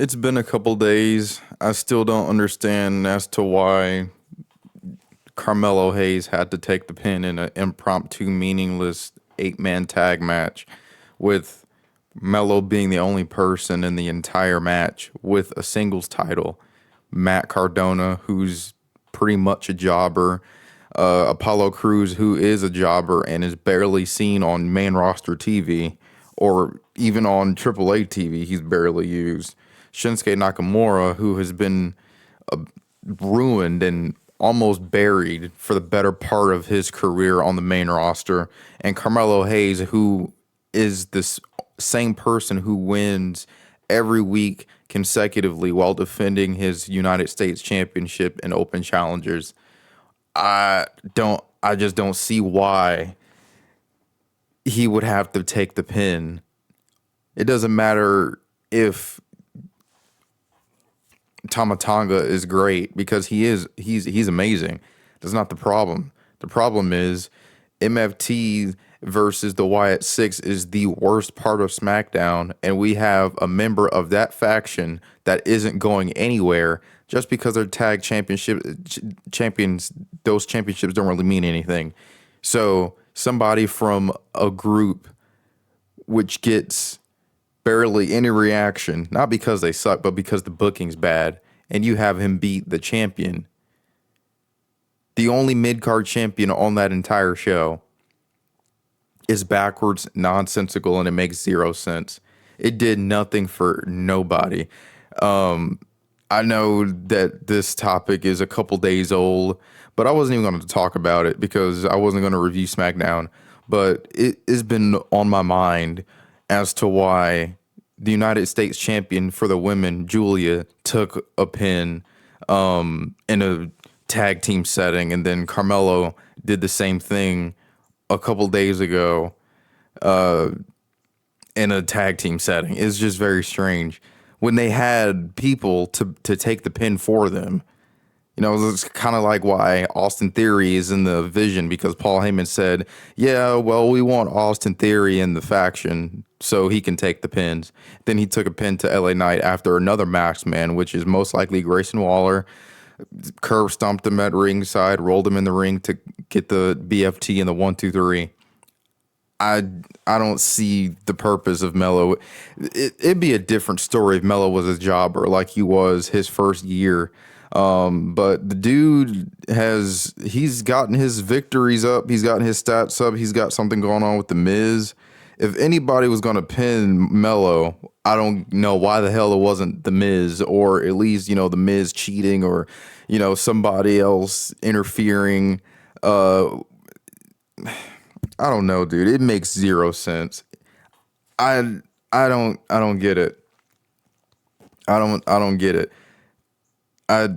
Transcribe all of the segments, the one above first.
It's been a couple days. I still don't understand as to why Carmelo Hayes had to take the pin in an impromptu, meaningless 8-man tag match, with Melo being the only person in the entire match with a singles title. Matt Cardona, who's pretty much a jobber, Apollo Crews, who is a jobber and is barely seen on main roster TV or even on AAA TV, he's barely used. Shinsuke Nakamura, who has been ruined and almost buried for the better part of his career on the main roster, and Carmelo Hayes, who is this same person who wins every week consecutively while defending his United States Championship and Open Challengers. I just don't see why he would have to take the pin. It doesn't matter if Tamatanga is great, because he's amazing. That's not the problem. The problem is MFT versus the Wyatt Six is the worst part of SmackDown, and we have a member of that faction that isn't going anywhere just because they're tag championship champions. Those championships don't really mean anything. So somebody from a group which gets barely any reaction, not because they suck, but because the booking's bad, and you have him beat the champion, the only mid-card champion on that entire show, is backwards, nonsensical, and it makes zero sense. It did nothing for nobody. I know that this topic is a couple days old, but I wasn't even going to talk about it because I wasn't going to review SmackDown. But it has been on my mind as to why the United States champion for the women, Giulia, took a pin in a tag team setting, and then Carmelo did the same thing a couple days ago in a tag team setting. It's just very strange when they had people to take the pin for them. You know, it's kind of like why Austin Theory is in the Vision, because Paul Heyman said, yeah, well, we want Austin Theory in the faction so he can take the pins. Then he took a pin to LA Knight after another masked man, which is most likely Grayson Waller. Curb stomped him at ringside, rolled him in the ring to get the BFT in the 1-2-3. I don't see the purpose of Melo. It'd be a different story if Melo was a jobber like he was his first year. But the dude he's gotten his victories up. He's gotten his stats up. He's got something going on with the Miz. If anybody was going to pin Melo, I don't know why the hell it wasn't the Miz, or at least, the Miz cheating, or, somebody else interfering. I don't know, dude. It makes zero sense. I don't get it. I don't get it. I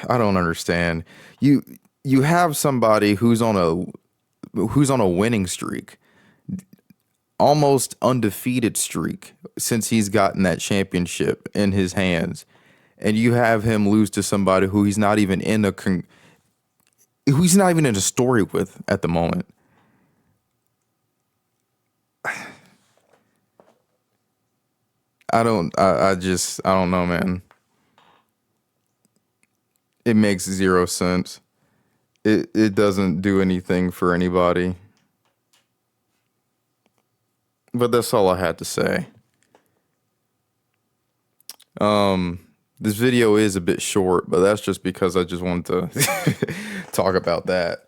don't understand. You have somebody who's on a winning streak, almost undefeated streak since he's gotten that championship in his hands, and you have him lose to somebody who he's not even in a story with at the moment. I don't know, man. It makes zero sense. It doesn't do anything for anybody. But that's all I had to say. This video is a bit short, but that's just because I just wanted to talk about that.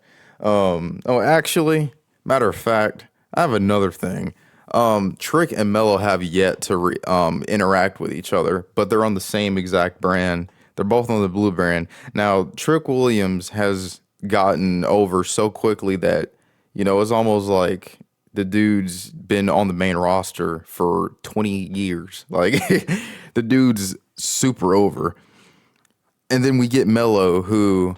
Actually, matter of fact, I have another thing. Trick and Mello have yet to interact with each other, but they're on the same exact brand. They're both on the blue brand. Now, Trick Williams has gotten over so quickly that, it's almost like the dude's been on the main roster for 20 years. Like, the dude's super over. And then we get Mello, who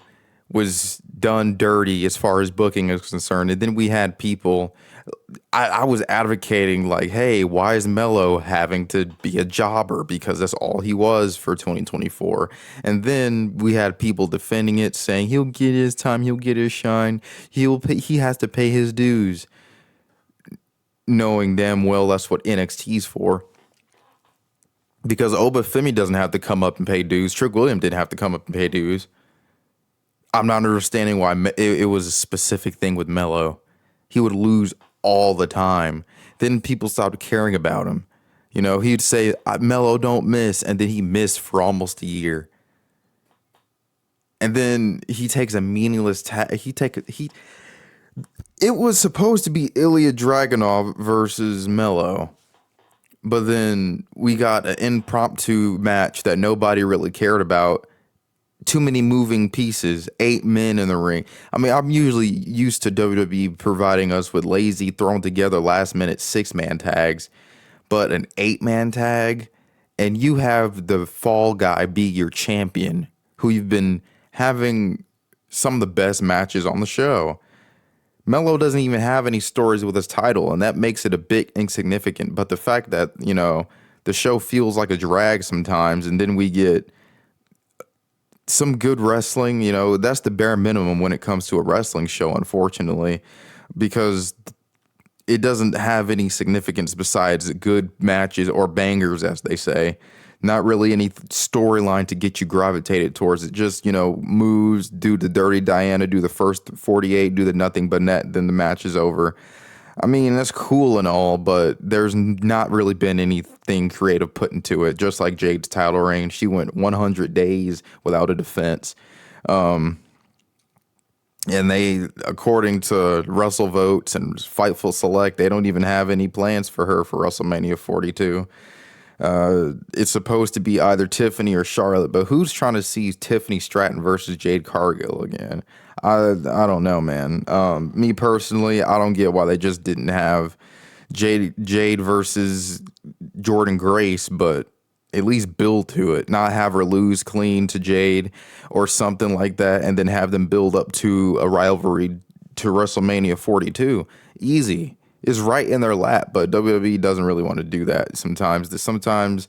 was done dirty as far as booking is concerned. And then we had people, I was advocating like, hey, why is Mello having to be a jobber? Because that's all he was for 2024. And then we had people defending it, saying he'll get his time, he'll get his shine, he has to pay his dues, knowing damn well that's what NXT's for. because Obafemi doesn't have to come up and pay dues. Trick William didn't have to come up and pay dues. I'm not understanding why it was a specific thing with Melo. He would lose all the time. Then people stopped caring about him. You know, he'd say, Melo, don't miss. And then he missed for almost a year. And then he takes a meaningless tag. It was supposed to be Ilya Dragunov versus Melo. But then we got an impromptu match that nobody really cared about. Too many moving pieces, 8 men in the ring. I mean, I'm usually used to WWE providing us with lazy, thrown together last minute 6-man tags, but an 8-man tag, and you have the fall guy be your champion, who you've been having some of the best matches on the show. Melo doesn't even have any stories with his title, and that makes it a bit insignificant. But the fact that, you know, the show feels like a drag sometimes, and then we get some good wrestling, you know, that's the bare minimum when it comes to a wrestling show, unfortunately, because it doesn't have any significance besides good matches or bangers, as they say. Not really any storyline to get you gravitated towards it. Just, you know, moves, do the Dirty Diana, do the first 48, do the nothing but net, then the match is over. I mean, that's cool and all, but there's not really been anything creative put into it. Just like Jade's title reign, she went 100 days without a defense. And they, according to Russell Votes and Fightful Select, they don't even have any plans for her for WrestleMania 42. It's supposed to be either Tiffany or Charlotte, but who's trying to see Tiffany Stratton versus Jade Cargill again? I don't know, man. Me personally, I don't get why they just didn't have Jade versus Jordan Grace, but at least build to it. Not have her lose clean to Jade or something like that, and then have them build up to a rivalry to WrestleMania 42. Easy. Is right in their lap, but WWE doesn't really want to do that sometimes. Sometimes,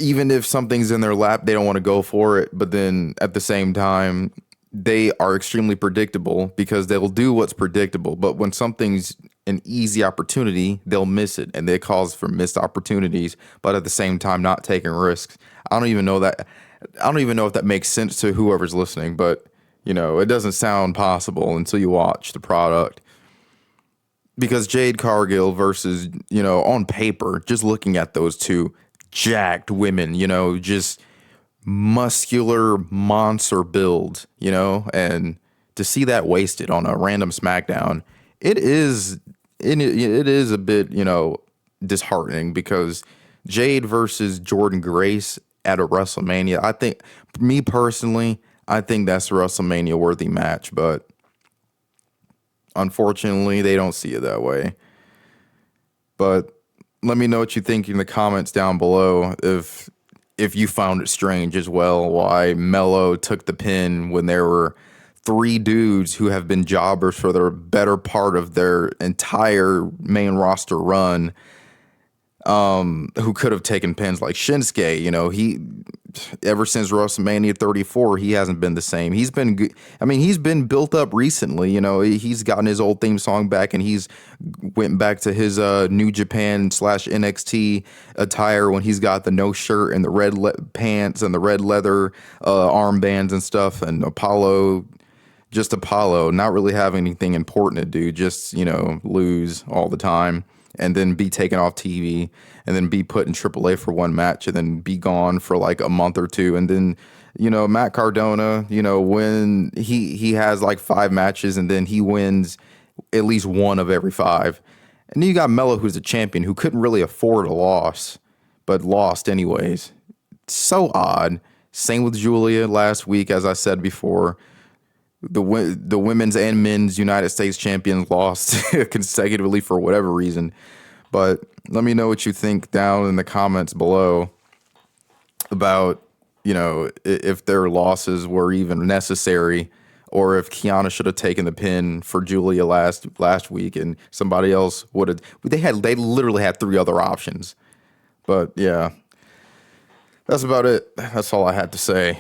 even if something's in their lap, they don't want to go for it, but then at the same time, they are extremely predictable because they'll do what's predictable. But when something's an easy opportunity, they'll miss it, and they cause for missed opportunities, but at the same time, not taking risks. I don't even know if that makes sense to whoever's listening, but, you know, it doesn't sound possible until you watch the product. Because Jade Cargill versus, you know, on paper, just looking at those two jacked women, you know, just muscular monster build, you know, and to see that wasted on a random SmackDown, it is a bit, you know, disheartening because Jade versus Jordan Grace at a WrestleMania, I think, me personally, I think that's a WrestleMania worthy match, but unfortunately, they don't see it that way. But let me know what you think in the comments down below if you found it strange as well why Melo took the pin when there were 3 dudes who have been jobbers for the better part of their entire main roster run, who could have taken pins, like Shinsuke. You know, he ever since WrestleMania 34, he hasn't been the same. He's been good. I mean, he's been built up recently. You know, he's gotten his old theme song back, and he's went back to his New Japan / NXT attire when he's got the no shirt and the red pants and the red leather armbands and stuff. And Apollo, not really having anything important to do, just, you know, lose all the time. And then be taken off TV, and then be put in AAA for one match, and then be gone for like a month or two. And then, you know, Matt Cardona, you know, when he has like 5 matches, and then he wins at least 1 of every 5. And then you got Melo, who's a champion, who couldn't really afford a loss, but lost anyways. So odd. Same with Giulia last week, as I said before. The women's and men's United States champions lost consecutively for whatever reason. But let me know what you think down in the comments below about, you know, if their losses were even necessary, or if Kiana should have taken the pin for Giulia last week and somebody else would have. They literally had 3 other options. But yeah, that's about it. That's all I had to say.